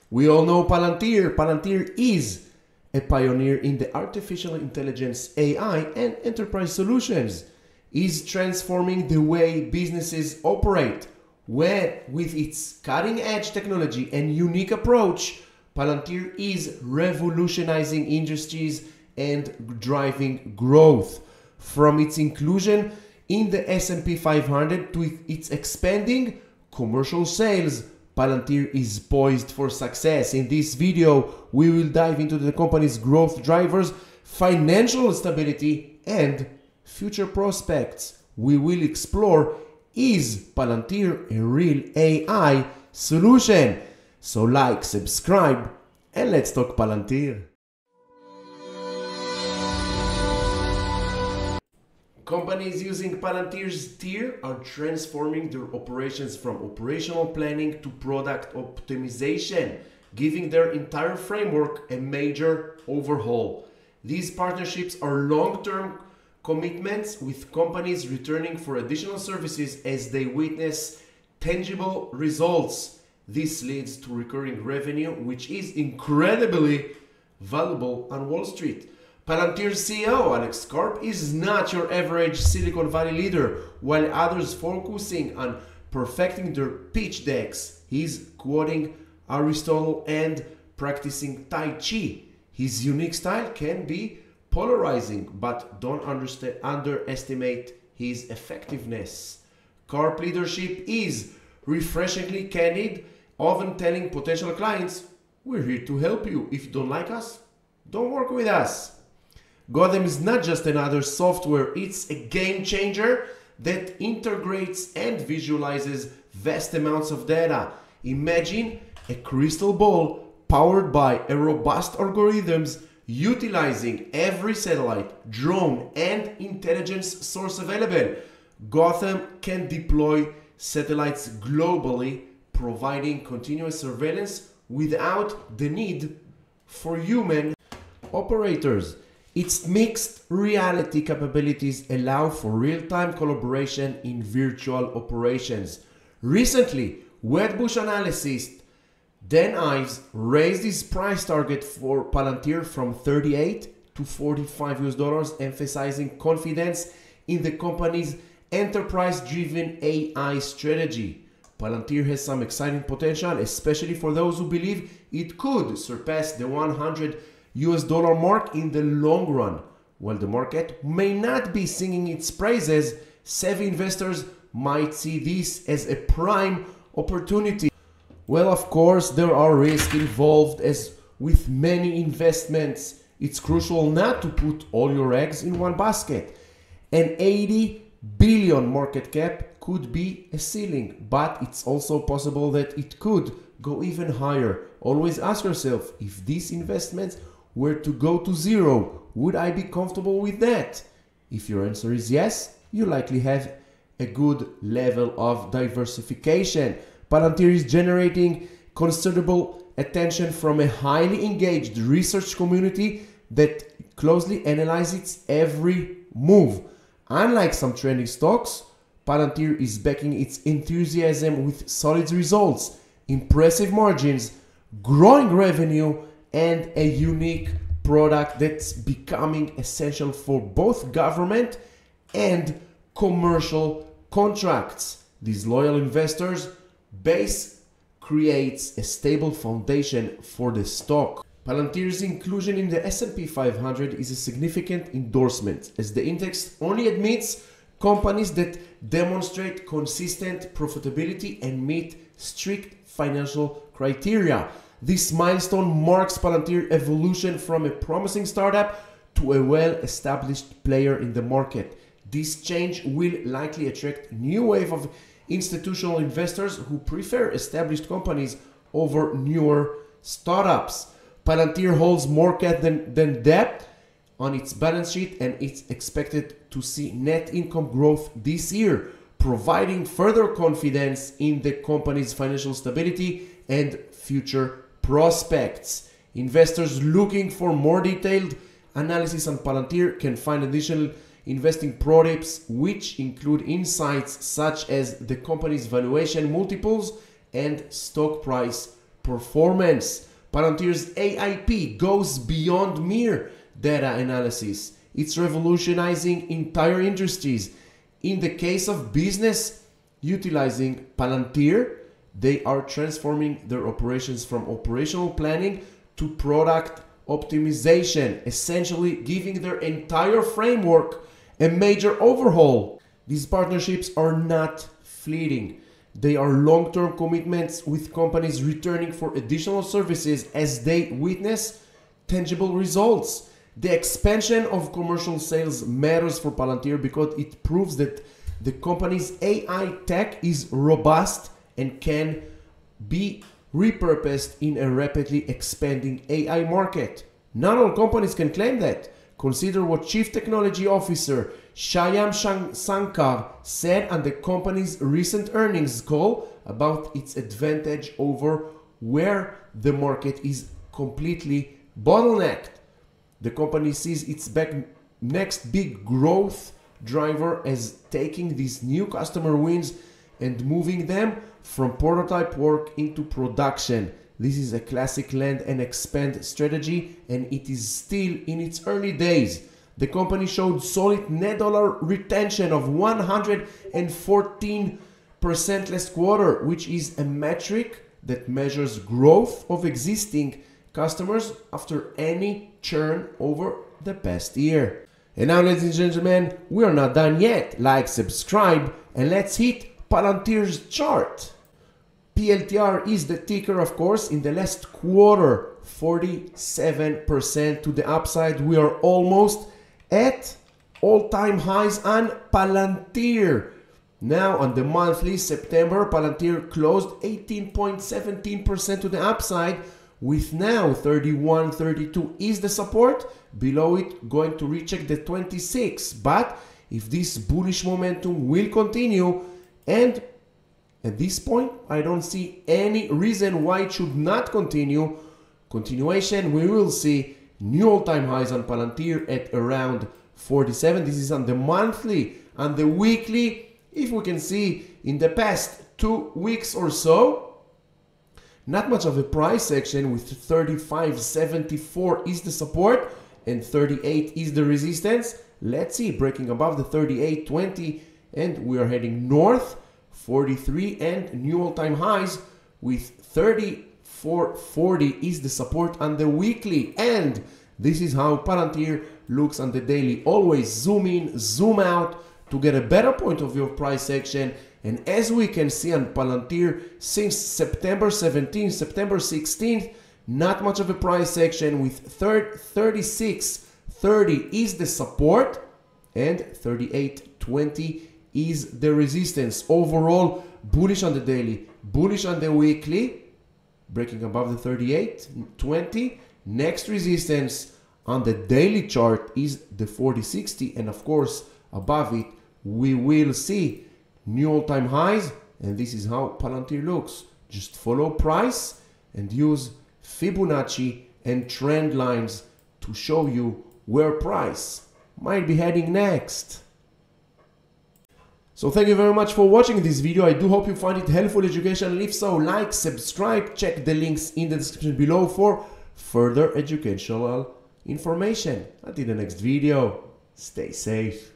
We all know Palantir. Palantir is a pioneer in the artificial intelligence, AI, and enterprise solutions. Is transforming the way businesses operate. With its cutting-edge technology and unique approach, Palantir is revolutionizing industries and driving growth. From its inclusion in the S&P 500 to its expanding commercial sales, Palantir is poised for success. In this video, we will dive into the company's growth drivers, financial stability, and future prospects. We will explore, is Palantir a real AI solution? So like, subscribe, and let's talk Palantir. Companies using Palantir's tier are transforming their operations from operational planning to product optimization, giving their entire framework a major overhaul. These partnerships are long-term commitments with companies returning for additional services as they witness tangible results. This leads to recurring revenue, which is incredibly valuable on Wall Street. Palantir's CEO, Alex Karp, is not your average Silicon Valley leader. While others focusing on perfecting their pitch decks, he's quoting Aristotle and practicing Tai Chi. His unique style can be polarizing, but don't underestimate his effectiveness. Karp leadership is refreshingly candid, often telling potential clients, "We're here to help you. If you don't like us, don't work with us." Gotham is not just another software, it's a game changer that integrates and visualizes vast amounts of data. Imagine a crystal ball powered by a robust algorithms utilizing every satellite, drone, and intelligence source available. Gotham can deploy satellites globally, providing continuous surveillance without the need for human operators. Its mixed reality capabilities allow for real-time collaboration in virtual operations. Recently, Wedbush analyst Dan Ives raised his price target for Palantir from $38 to $45, emphasizing confidence in the company's enterprise-driven AI strategy. Palantir has some exciting potential, especially for those who believe it could surpass the $100 mark in the long run. While the market may not be singing its praises, savvy investors might see this as a prime opportunity. Well, of course, there are risks involved, as with many investments. It's crucial not to put all your eggs in one basket. An 80 billion market cap could be a ceiling, but it's also possible that it could go even higher. Always ask yourself, if these investments were to go to zero, would I be comfortable with that? If your answer is yes, you likely have a good level of diversification. Palantir is generating considerable attention from a highly engaged research community that closely analyzes its every move. Unlike some trending stocks, Palantir is backing its enthusiasm with solid results, impressive margins, growing revenue, and a unique product that's becoming essential for both government and commercial contracts. These loyal investors' base creates a stable foundation for the stock. Palantir's inclusion in the S&P 500 is a significant endorsement, as the index only admits companies that demonstrate consistent profitability and meet strict financial criteria. This milestone marks Palantir's evolution from a promising startup to a well-established player in the market. This change will likely attract a new wave of institutional investors who prefer established companies over newer startups. Palantir holds more cash than debt on its balance sheet, and it's expected to see net income growth this year, providing further confidence in the company's financial stability and future prospects. Investors looking for more detailed analysis on Palantir can find additional investing pro tips, which include insights such as the company's valuation multiples and stock price performance. Palantir's AIP goes beyond mere data analysis. It's revolutionizing entire industries. In the case of business utilizing Palantir, they are transforming their operations from operational planning to product optimization, essentially giving their entire framework a major overhaul. These partnerships are not fleeting. They are long-term commitments with companies returning for additional services as they witness tangible results. The expansion of commercial sales matters for Palantir because it proves that the company's AI tech is robust and can be repurposed in a rapidly expanding AI market. Not all companies can claim that. Consider what Chief Technology Officer Shyam Sankar said on the company's recent earnings call about its advantage over where the market is completely bottlenecked. The company sees its next big growth driver as taking these new customer wins and moving them from prototype work into production. This is a classic land and expand strategy, and it is still in its early days. The company showed solid net dollar retention of 114% last quarter, which is a metric that measures growth of existing customers after any churn over the past year. And now, ladies and gentlemen, we are not done yet. Like, subscribe, and let's hit Palantir's chart. PLTR is the ticker, of course. In the last quarter, 47% to the upside. We are almost at all-time highs on Palantir. Now on the monthly, September, Palantir closed 18.17% to the upside, with now 31.32 is the support. Below it, going to recheck the 26. But if this bullish momentum will continue, and at this point, I don't see any reason why it should not continue. Continuation, we will see new all-time highs on Palantir at around 47. This is on the monthly. On the weekly, if we can see in the past 2 weeks or so, not much of a price action, with 35.74 is the support and 38 is the resistance. Let's see, breaking above the 38.20, and we are heading north. 43 and new all-time highs with 34.40 is the support on the weekly. And this is how Palantir looks on the daily. Always zoom in, zoom out to get a better point of view of price action. And as we can see on Palantir, since September 17th, September 16th, not much of a price action, with 36.30 is the support and 38.20 is the resistance. Overall, bullish on the daily, bullish on the weekly, breaking above the 38.20. Next resistance on the daily chart is the 40.60, and of course above it we will see new all-time highs. And this is how Palantir looks. Just follow price and use Fibonacci and trend lines to show you where price might be heading next. So thank you very much for watching this video. I do hope you find it helpful, educational. If so, like, subscribe, check the links in the description below for further educational information. Until the next video, stay safe.